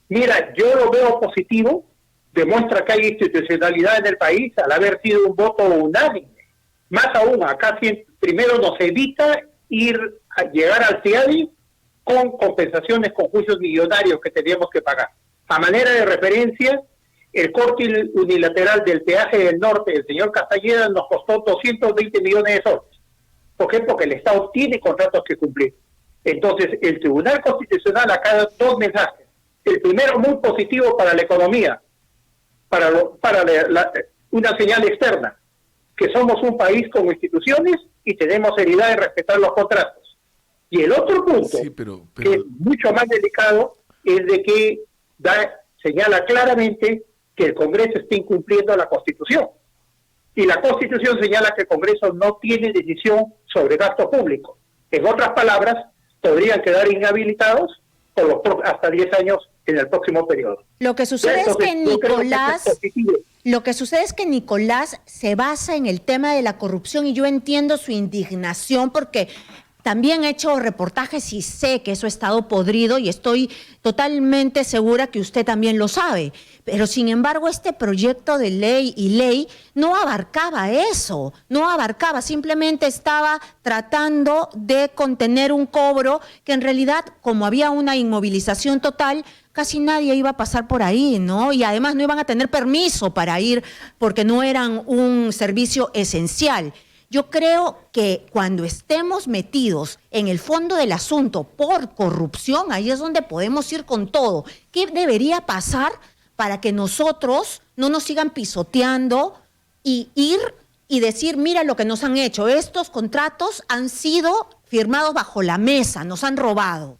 Mira, yo lo veo positivo, demuestra que hay institucionalidad en el país al haber sido un voto unánime. Más aún, acá primero nos evita llegar al CIADI con compensaciones con juicios millonarios que teníamos que pagar. A manera de referencia, el corte unilateral del peaje del norte del señor Castañeda nos costó 220 millones de soles. ¿Por qué? Porque el Estado tiene contratos que cumplir. Entonces, el Tribunal Constitucional acá da dos mensajes. El primero, muy positivo para la economía, para una señal externa, que somos un país con instituciones y tenemos seriedad en respetar los contratos. Y el otro punto, sí, que es mucho más delicado, es de que señala claramente que el Congreso está incumpliendo la Constitución. Y la Constitución señala que el Congreso no tiene decisión sobre gasto público. En otras palabras, podrían quedar inhabilitados por hasta 10 años en el próximo periodo. Lo que sucede es que Nicolás se basa en el tema de la corrupción y yo entiendo su indignación porque también he hecho reportajes y sé que eso ha estado podrido y estoy totalmente segura que usted también lo sabe. Pero sin embargo, este proyecto de ley no abarcaba eso, simplemente estaba tratando de contener un cobro que en realidad, como había una inmovilización total, casi nadie iba a pasar por ahí, ¿no? Y además no iban a tener permiso para ir porque no eran un servicio esencial. Yo creo que cuando estemos metidos en el fondo del asunto por corrupción, ahí es donde podemos ir con todo. ¿Qué debería pasar para que nosotros no nos sigan pisoteando y ir y decir, mira lo que nos han hecho? Estos contratos han sido firmados bajo la mesa, nos han robado.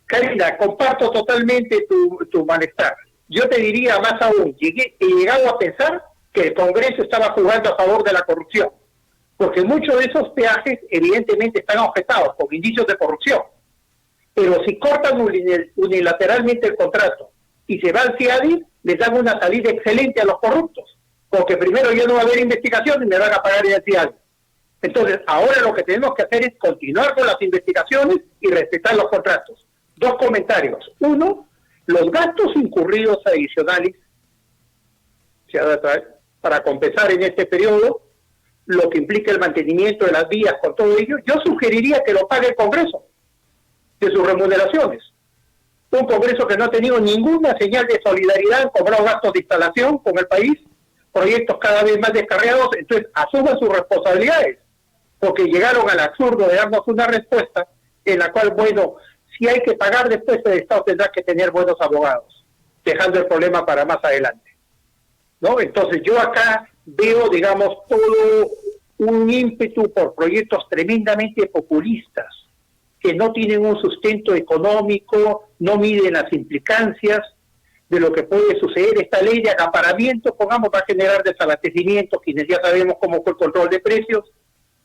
Karina, comparto totalmente tu malestar. Yo te diría más aún, he llegado a pensar que el Congreso estaba jugando a favor de la corrupción, porque muchos de esos peajes evidentemente están objetados con indicios de corrupción, pero si cortan unilateralmente el contrato y se va al CIADI, les dan una salida excelente a los corruptos, porque primero ya no va a haber investigación y me van a pagar el CIADI. Entonces, ahora lo que tenemos que hacer es continuar con las investigaciones y respetar los contratos. Dos comentarios. Uno, los gastos incurridos adicionales para compensar en este periodo lo que implica el mantenimiento de las vías con todo ello, yo sugeriría que lo pague el Congreso de sus remuneraciones. Un Congreso que no ha tenido ninguna señal de solidaridad, han cobrado gastos de instalación con el país, proyectos cada vez más descarriados, entonces asuman sus responsabilidades, porque llegaron al absurdo de darnos una respuesta en la cual, bueno, si hay que pagar después, el Estado tendrá que tener buenos abogados, dejando el problema para más adelante, ¿no? Entonces yo acá veo, digamos, todo un ímpetu por proyectos tremendamente populistas, que no tienen un sustento económico, no miden las implicancias de lo que puede suceder. Esta ley de acaparamiento, pongamos, va a generar desabastecimiento, quienes ya sabemos cómo fue el control de precios,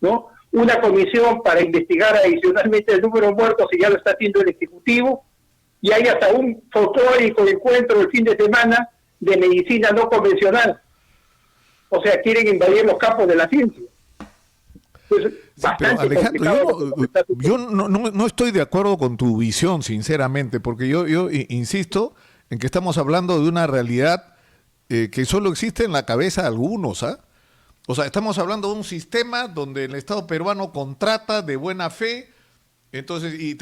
¿no? Una comisión para investigar adicionalmente el número de muertos, y ya lo está haciendo el Ejecutivo, y hay hasta un folclórico encuentro el fin de semana de medicina no convencional. O sea, quieren invadir los campos de la ciencia. Entonces, sí, pero Alejandro, yo no estoy de acuerdo con tu visión, sinceramente, porque yo insisto en que estamos hablando de una realidad que solo existe en la cabeza de algunos, ¿ah? O sea, estamos hablando de un sistema donde el Estado peruano contrata de buena fe, entonces, y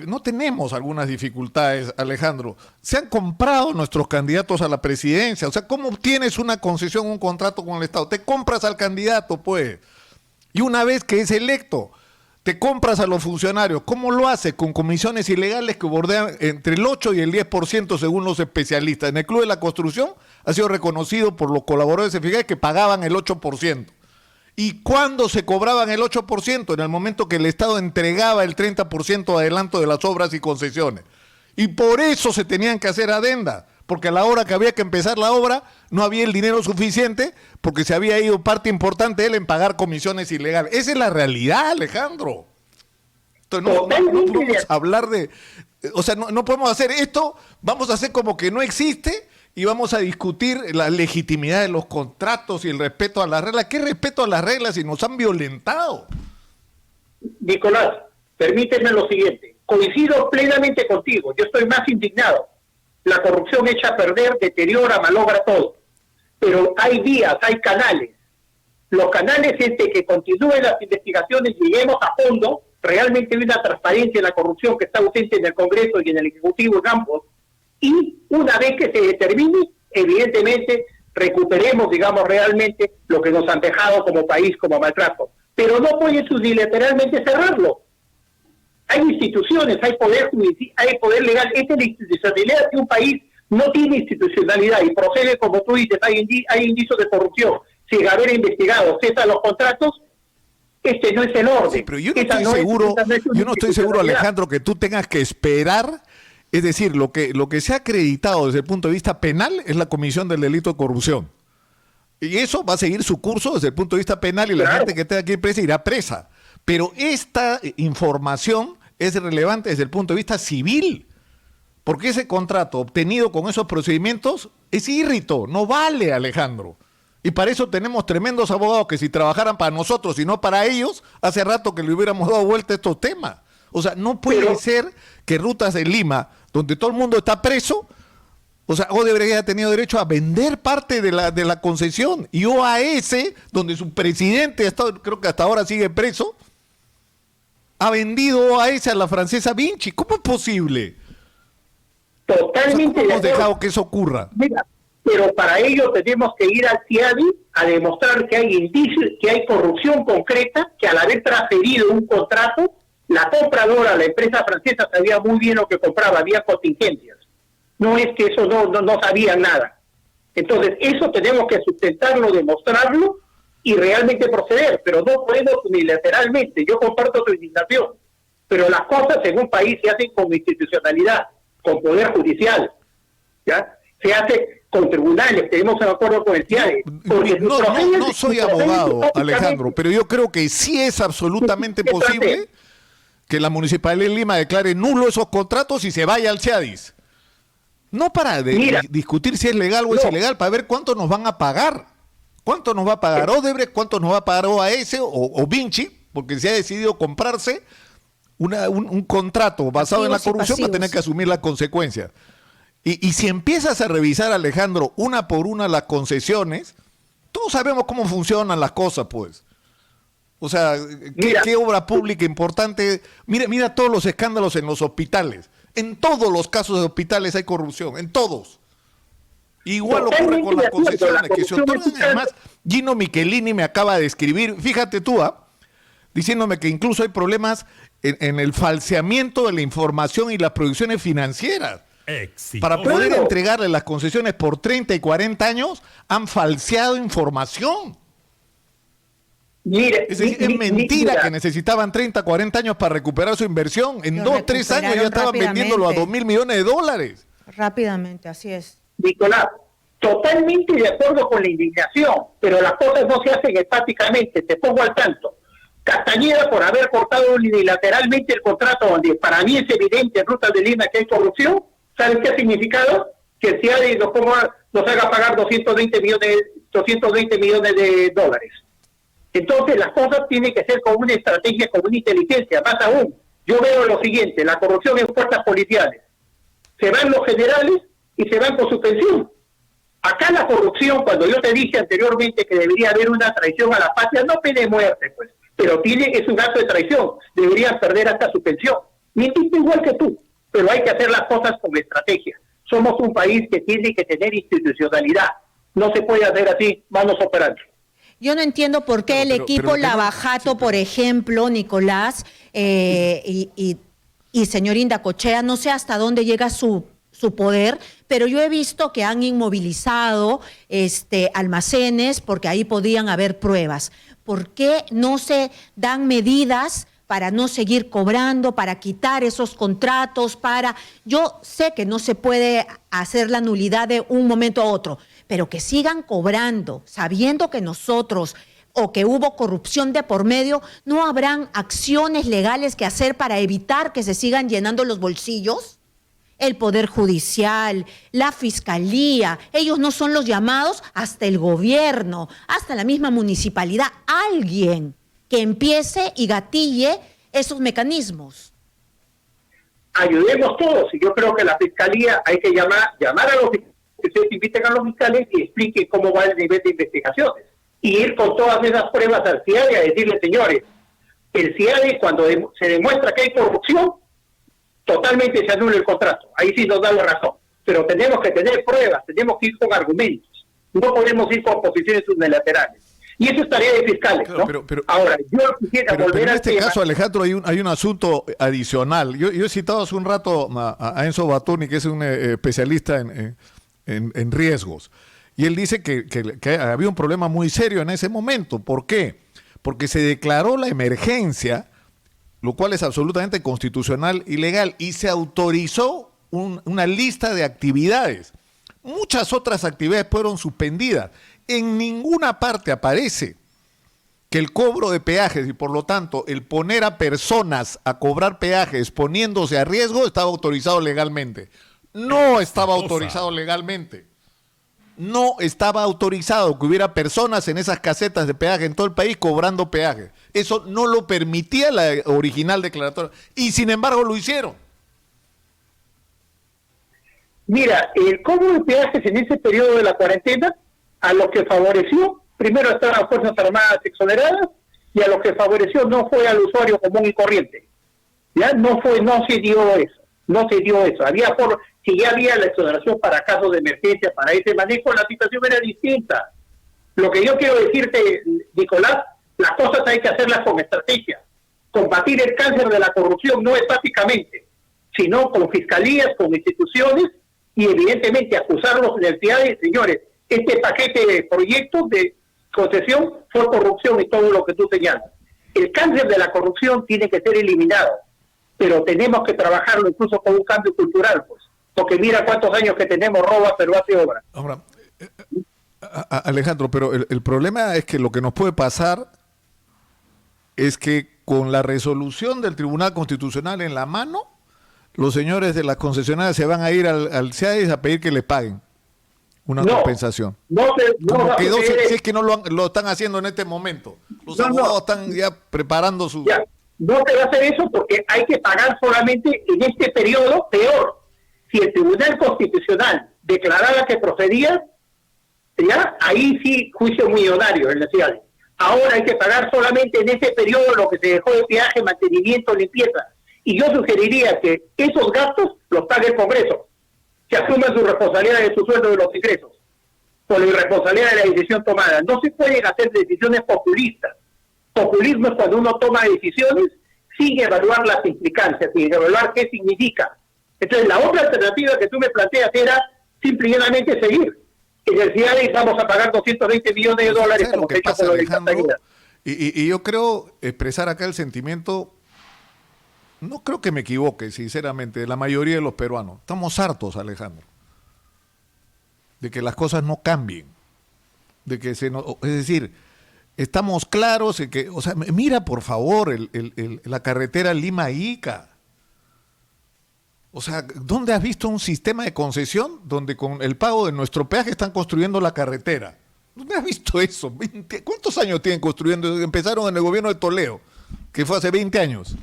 no tenemos algunas dificultades, Alejandro. Se han comprado nuestros candidatos a la presidencia. O sea, ¿cómo obtienes una concesión, un contrato con el Estado? Te compras al candidato, pues. Y una vez que es electo, te compras a los funcionarios. ¿Cómo lo hace? Con comisiones ilegales que bordean entre el 8 y el 10% según los especialistas. En el Club de la Construcción ha sido reconocido por los colaboradores eficaces que pagaban el 8%. ¿Y cuándo se cobraban el 8%? En el momento que el Estado entregaba el 30% de adelanto de las obras y concesiones. Y por eso se tenían que hacer adendas, porque a la hora que había que empezar la obra no había el dinero suficiente, porque se había ido parte importante de él en pagar comisiones ilegales. Esa es la realidad, Alejandro. Entonces no podemos hablar de... O sea, no podemos hacer esto, vamos a hacer como que no existe y vamos a discutir la legitimidad de los contratos y el respeto a las reglas. ¿Qué respeto a las reglas si nos han violentado? Nicolás, permíteme lo siguiente. coincido plenamente contigo, yo estoy más indignado. La corrupción echa a perder, deteriora, malogra todo. Pero hay vías, hay canales. Los canales es de que continúen las investigaciones, lleguemos a fondo, realmente hay una transparencia en la corrupción que está ausente en el Congreso y en el Ejecutivo en ambos, y una vez que se determine, evidentemente recuperemos, digamos, realmente lo que nos han dejado como país, como maltrato. Pero no puedes unilateralmente cerrarlo. Hay instituciones, hay poder judicial, hay poder legal. Esta es la institucionalidad de un país, no tiene institucionalidad y procede, como tú dices, hay indicios de corrupción. Sin haber investigado, cesa los contratos, este no es el orden. Sí, pero yo no estoy seguro, yo no estoy seguro, Alejandro, que tú tengas que esperar. Es decir, lo que se ha acreditado desde el punto de vista penal es la comisión del delito de corrupción. Y eso va a seguir su curso desde el punto de vista penal y la gente que tenga que ir presa irá presa. Pero esta información es relevante desde el punto de vista civil. Porque ese contrato obtenido con esos procedimientos es írrito, no vale, Alejandro. Y para eso tenemos tremendos abogados que si trabajaran para nosotros y no para ellos, hace rato que le hubiéramos dado vuelta a estos temas. O sea, no puede ser que Rutas de Lima, donde todo el mundo está preso, o sea, Odebrecht haya tenido derecho a vender parte de la concesión. Y OAS, donde su presidente, creo que hasta ahora sigue preso, ha vendido OAS a la francesa Vinci. ¿Cómo es posible? Totalmente. ¿Cómo hemos dejado que eso ocurra? Mira, pero para ello tenemos que ir al CIADI a demostrar que hay indicios, que hay corrupción concreta, que al haber transferido un contrato, la compradora, la empresa francesa, sabía muy bien lo que compraba, había contingencias. No es que eso no sabían nada. Entonces, eso tenemos que sustentarlo, demostrarlo y realmente proceder, pero no podemos unilateralmente. Yo comparto tu indignación, pero las cosas en un país se hacen con institucionalidad, con poder judicial, ¿ya? Se hace con tribunales, tenemos un acuerdo con el CIADE. No soy abogado, Alejandro, pero yo creo que sí es absolutamente posible que la Municipalidad de Lima declare nulo esos contratos y se vaya al CIADIS. No para discutir si es legal o es ilegal, para ver cuánto nos van a pagar. ¿Cuánto nos va a pagar Odebrecht? ¿Cuánto nos va a pagar OAS o Vinci? Porque se ha decidido comprarse un contrato basado en la corrupción para tener que asumir las consecuencias. Y si empiezas a revisar, Alejandro, una por una las concesiones, todos sabemos cómo funcionan las cosas, pues. O sea, ¿qué obra pública importante? Mira todos los escándalos en los hospitales. En todos los casos de hospitales hay corrupción, en todos. Igual ocurre con las concesiones que se otorgan. Además, Gino Michelini me acaba de escribir, fíjate tú, diciéndome que incluso hay problemas en el falseamiento de la información y las producciones financieras. Para poder entregarle las concesiones por 30 y 40 años, han falseado información. Es decir, es mentira que necesitaban 30, 40 años para recuperar su inversión. En 2, 3 años ya estaban vendiéndolo a $2.000 millones. Rápidamente, así es. Nicolás, totalmente de acuerdo con la indignación, pero las cosas no se hacen estáticamente. Te pongo al tanto. Castañeda, por haber cortado unilateralmente el contrato, donde para mí es evidente en Rutas de Lima que hay corrupción, ¿sabes qué ha significado? Que el CIADI nos haga pagar 220 millones de dólares. Entonces las cosas tienen que ser con una estrategia, con una inteligencia. Más aún, yo veo lo siguiente: la corrupción en fuerzas policiales. Se van los generales y se van con su pensión. Acá la corrupción, cuando yo te dije anteriormente que debería haber una traición a la patria, no pene muerte, pues, pero es un acto de traición. Deberían perder hasta su pensión. Mentiste igual que tú, pero hay que hacer las cosas con estrategia. Somos un país que tiene que tener institucionalidad. No se puede hacer así, manos operando. Yo no entiendo por qué el equipo Lavajato, por ejemplo, Nicolás, y señor Indacochea, no sé hasta dónde llega su poder, pero yo he visto que han inmovilizado almacenes porque ahí podían haber pruebas. ¿Por qué no se dan medidas para no seguir cobrando, para quitar esos contratos, Yo sé que no se puede hacer la nulidad de un momento a otro, pero que sigan cobrando, sabiendo que nosotros o que hubo corrupción de por medio, ¿no habrán acciones legales que hacer para evitar que se sigan llenando los bolsillos? El Poder Judicial, la Fiscalía, ellos no son los llamados, hasta el gobierno, hasta la misma municipalidad, alguien que empiece y gatille esos mecanismos. ayudemos todos. Y yo creo que la Fiscalía hay que llamar a los fiscales, que ustedes inviten a los fiscales y expliquen cómo va el nivel de investigaciones. Y ir con todas esas pruebas al CIADI a decirle, señores, el CIADI cuando se demuestra que hay corrupción, totalmente se anula el contrato. Ahí sí nos da la razón. Pero tenemos que tener pruebas, tenemos que ir con argumentos. No podemos ir con posiciones unilaterales. Y eso es tarea de fiscales, claro, ¿no? Ahora, yo quisiera volver en este tema. caso, Alejandro, hay un asunto adicional. Yo he citado hace un rato a Enzo Batuni, que es un especialista en riesgos. Y él dice que había un problema muy serio en ese momento. ¿Por qué? Porque se declaró la emergencia, lo cual es absolutamente constitucional y legal, y se autorizó una lista de actividades. Muchas otras actividades fueron suspendidas. En ninguna parte aparece que el cobro de peajes y por lo tanto el poner a personas a cobrar peajes poniéndose a riesgo estaba autorizado legalmente. No estaba autorizado legalmente. No estaba autorizado que hubiera personas en esas casetas de peaje en todo el país cobrando peajes. Eso no lo permitía la original declaratoria y sin embargo lo hicieron. Mira, el cobro de peajes en ese periodo de la cuarentena, a lo que favoreció, primero están las Fuerzas Armadas exoneradas, y a lo que favoreció no fue al usuario común y corriente. Ya no se dio eso. Si ya había la exoneración para casos de emergencia, para ese manejo, la situación era distinta. Lo que yo quiero decirte, Nicolás, las cosas hay que hacerlas con estrategia. Combatir el cáncer de la corrupción no estáticamente, sino con fiscalías, con instituciones, y evidentemente acusarlos de entidades, señores, este paquete de proyectos de concesión fue corrupción y todo lo que tú señalas. El cáncer de la corrupción tiene que ser eliminado, pero tenemos que trabajarlo incluso con un cambio cultural, pues, porque mira cuántos años que tenemos roba, pero hace obra. Ahora, Alejandro, pero el problema es que lo que nos puede pasar es que con la resolución del Tribunal Constitucional en la mano, los señores de las concesionarias se van a ir al CIADI a pedir que le paguen una compensación. Como quedó, si es que no lo están haciendo en este momento. Los abogados están ya preparando su... Ya, no te va a hacer eso porque hay que pagar solamente en este periodo. Peor, si el Tribunal Constitucional declarara que procedía, ya ahí sí juicio millonario en la ciudad. Ahora hay que pagar solamente en ese periodo lo que se dejó de peaje, mantenimiento, limpieza. Y yo sugeriría que esos gastos los pague el Congreso, que asuman su responsabilidad de su sueldo de los ingresos, por la irresponsabilidad de la decisión tomada. No se pueden hacer decisiones populistas. Populismo es cuando uno toma decisiones sin evaluar las implicancias, sin evaluar qué significa. Entonces, la otra alternativa que tú me planteas era simple y llanamente seguir. En el CIADI vamos a pagar $220 millones como que pasa, Alejandro, y yo creo expresar acá el sentimiento. No creo que me equivoque, sinceramente, la mayoría de los peruanos. Estamos hartos, Alejandro, de que las cosas no cambien, de que es decir, estamos claros de que, o sea, mira por favor la carretera Lima-Ica. O sea, ¿dónde has visto un sistema de concesión donde con el pago de nuestro peaje están construyendo la carretera? ¿Dónde has visto eso? ¿Cuántos años tienen construyendo? Empezaron en el gobierno de Toledo, que fue hace 20 años.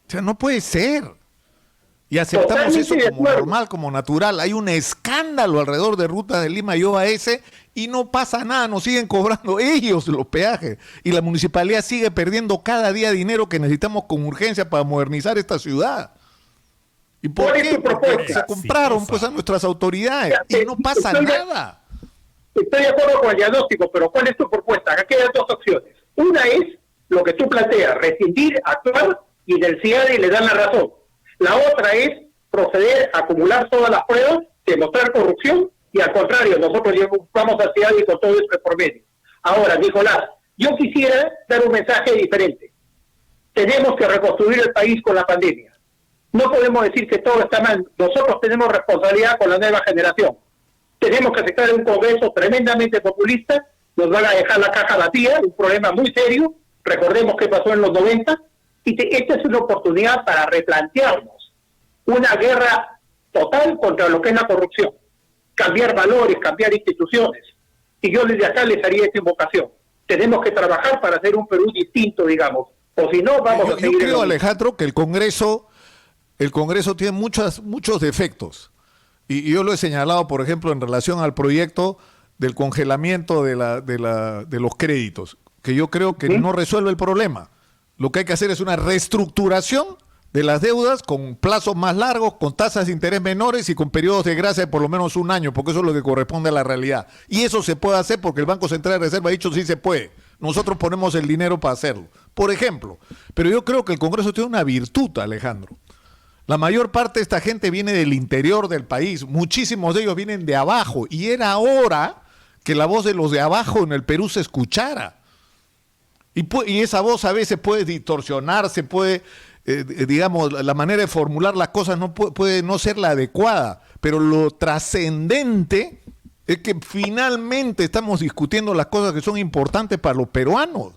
O sea, no puede ser. Y aceptamos eso como normal, como natural. Hay un escándalo alrededor de rutas de Lima y OAS y no pasa nada, nos siguen cobrando ellos los peajes. Y la municipalidad sigue perdiendo cada día dinero que necesitamos con urgencia para modernizar esta ciudad. ¿Y por qué? Porque se compraron pues a nuestras autoridades y no pasa nada. Estoy de acuerdo con el diagnóstico, pero ¿cuál es tu propuesta? Acá quedan dos opciones. Una es lo que tú planteas, rescindir, actuar, y del CIADI le dan la razón. La otra es proceder a acumular todas las pruebas, demostrar corrupción, y al contrario, nosotros vamos al CIADI con todo esto por medio. Ahora, Nicolás, yo quisiera dar un mensaje diferente. Tenemos que reconstruir el país con la pandemia. No podemos decir que todo está mal. Nosotros tenemos responsabilidad con la nueva generación. Tenemos que aceptar un Congreso tremendamente populista, nos van a dejar la caja vacía, un problema muy serio. Recordemos qué pasó en los 90. Esta es una oportunidad para replantearnos una guerra total contra lo que es la corrupción, cambiar valores, cambiar instituciones. Y yo desde acá les haría esta invocación. Tenemos que trabajar para hacer un Perú distinto, digamos, o si no, vamos a seguir... Yo creo, Alejandro, que el Congreso el Congreso tiene muchos defectos. Y yo lo he señalado, por ejemplo, en relación al proyecto del congelamiento de los créditos, que yo creo que no resuelve el problema. Lo que hay que hacer es una reestructuración de las deudas con plazos más largos, con tasas de interés menores y con periodos de gracia de por lo menos un año, porque eso es lo que corresponde a la realidad. Y eso se puede hacer porque el Banco Central de Reserva ha dicho sí se puede. Nosotros ponemos el dinero para hacerlo, por ejemplo. Pero yo creo que el Congreso tiene una virtud, Alejandro. La mayor parte de esta gente viene del interior del país, muchísimos de ellos vienen de abajo, y era hora que la voz de los de abajo en el Perú se escuchara. Y esa voz a veces puede distorsionarse, puede, digamos, la manera de formular las cosas puede no ser la adecuada, pero lo trascendente es que finalmente estamos discutiendo las cosas que son importantes para los peruanos.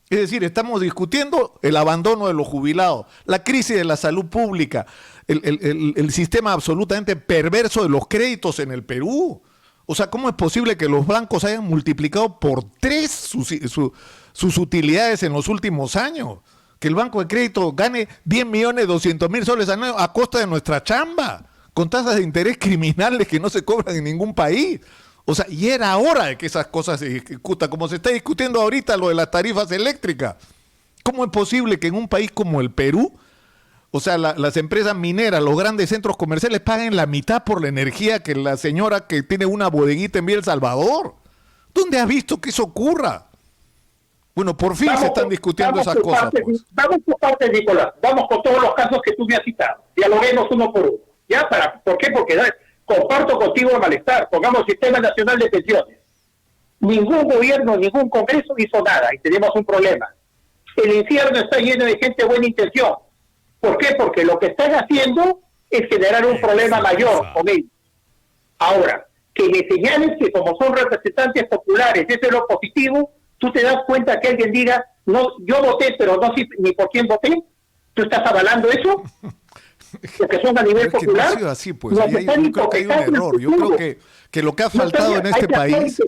Es decir, estamos discutiendo el abandono de los jubilados, la crisis de la salud pública, el sistema absolutamente perverso de los créditos en el Perú. O sea, ¿cómo es posible que los bancos hayan multiplicado por 3 sus utilidades en los últimos años? Que el Banco de Crédito gane 10.200.000 soles al año a costa de nuestra chamba, con tasas de interés criminales que no se cobran en ningún país. O sea, y era hora de que esas cosas se discutan, como se está discutiendo ahorita lo de las tarifas eléctricas. ¿Cómo es posible que en un país como el Perú, o sea, las empresas mineras, los grandes centros comerciales paguen la mitad por la energía que la señora que tiene una bodeguita en El Salvador? ¿Dónde has visto que eso ocurra? Bueno, por fin se están discutiendo esas cosas. Pues. Vamos por partes, Nicolás. Vamos con todos los casos que tú me has citado. Dialoguemos uno por uno. ¿Ya? ¿Por qué? Porque comparto contigo el malestar. Pongamos Sistema Nacional de Pensiones. Ningún gobierno, ningún Congreso hizo nada y tenemos un problema. El infierno está lleno de gente de buena intención. ¿Por qué? Porque lo que están haciendo es generar un problema mayor con ellos. Ahora, que me señales que como son representantes populares, eso es lo positivo, tú te das cuenta que alguien diga, no, yo voté, pero no sé ni por quién voté. ¿Tú estás avalando eso? Porque son a nivel popular. No ha sido así, pues. Yo creo que hay un error. Yo creo que lo que ha faltado en este país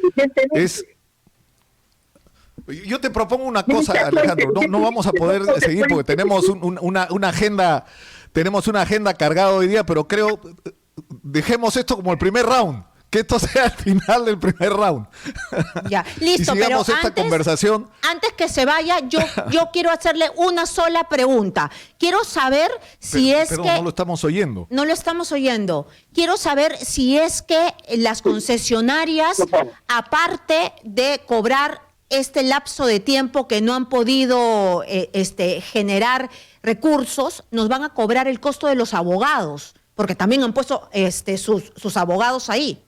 es... Yo te propongo una cosa, Alejandro. No vamos a poder seguir porque tenemos una agenda, cargada hoy día, pero creo dejemos esto como el primer round. Que esto sea el final del primer round. Ya, listo, y sigamos pero esta conversación. Antes que se vaya, yo quiero hacerle una sola pregunta. Quiero saber si no lo estamos oyendo. No lo estamos oyendo. Quiero saber si es que las concesionarias, aparte de cobrar este lapso de tiempo que no han podido generar recursos, nos van a cobrar el costo de los abogados, porque también han puesto sus abogados ahí.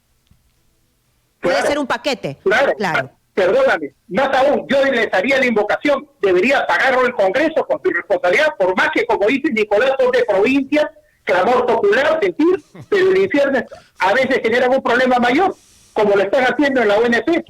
Puede ser un paquete. Claro. Perdóname, más aún, yo les haría la invocación, debería pagarlo el Congreso con su responsabilidad, por más que, como dice Nicolás, son de provincia, clamor popular, sentir, pero el infierno a veces genera un problema mayor, como lo están haciendo en la ONP.